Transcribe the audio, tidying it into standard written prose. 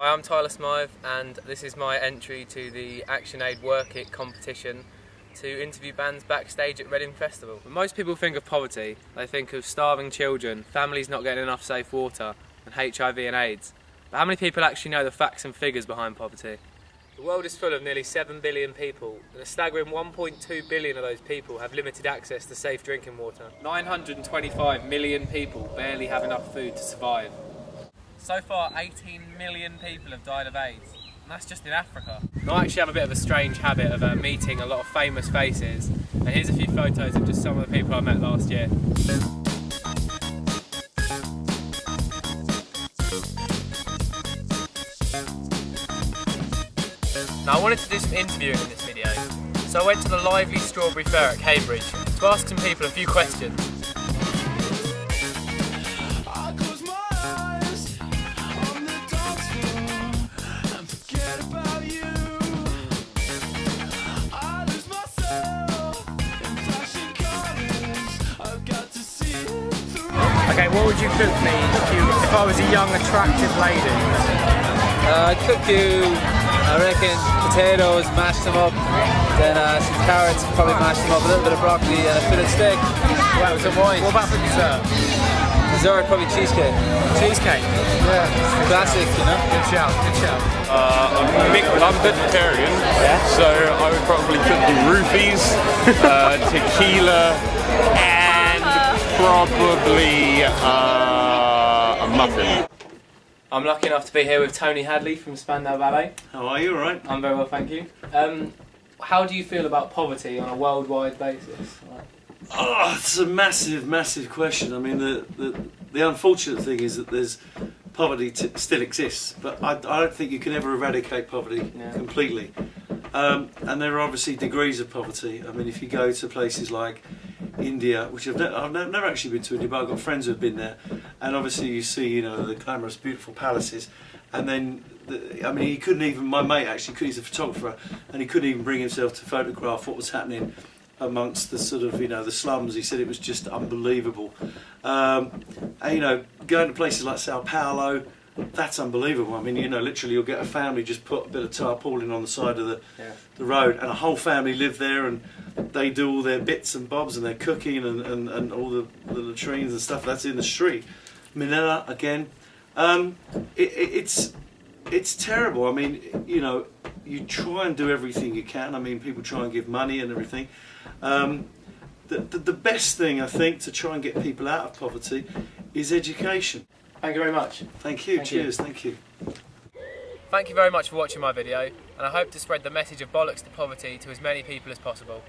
Hi, I'm Tyler Smythe and this is my entry to the ActionAid Work It competition to interview bands backstage at Reading Festival. When most people think of poverty, they think of starving children, families not getting enough safe water and HIV and AIDS. But how many people actually know the facts and figures behind poverty? The world is full of nearly 7 billion people, and a staggering 1.2 billion of those people have limited access to safe drinking water. 925 million people barely have enough food to survive. So far, 18 million people have died of AIDS, and that's just in Africa. And I actually have a bit of a strange habit of meeting a lot of famous faces, and here's a few photos of just some of the people I met last year. Now, I wanted to do some interviewing in this video, so I went to the lively Strawberry Fair at Cambridge to ask some people a few questions. Okay, what would you cook me if I was a young, attractive lady? I'd cook you, I reckon, potatoes, mash them up, then some carrots, probably mash them up, a little bit of broccoli and a fillet steak. Wow, some wine. What about for dessert? Dessert, probably cheesecake. Cheesecake? Yeah, classic, you know? Good shout, good shout. I'm vegetarian, so I would probably cook you roofies, tequila, and probably a muffin. I'm lucky enough to be here with Tony Hadley from Spandau Ballet. How are you? All right? I'm very well, thank you. How do you feel about poverty on a worldwide basis? Oh, it's a massive, massive question. I mean, the unfortunate thing is that there's poverty still exists, but I don't think you can ever eradicate poverty completely. And there are obviously degrees of poverty. I mean, if you go to places like India, which I've never actually been to India, but I've got friends who've been there, and obviously you see, you know, the glamorous, beautiful palaces, and then, I mean, he couldn't even, my mate actually, he's a photographer, and he couldn't even bring himself to photograph what was happening amongst the sort of, you know, the slums. He said it was just unbelievable. And, you know, going to places like Sao Paulo, that's unbelievable. I mean, you know, literally you'll get a family just put a bit of tarpaulin on the side of the road, and a whole family live there, and they do all their bits and bobs and their cooking and all the latrines and stuff that's in the street. Manila again, it's terrible. I mean, you know, you try and do everything you can. I mean, people try and give money and everything. The best thing, I think, to try and get people out of poverty is education. Thank you very much. Thank you. Cheers. Thank you. Thank you very much for watching my video, and I hope to spread the message of bollocks to poverty to as many people as possible.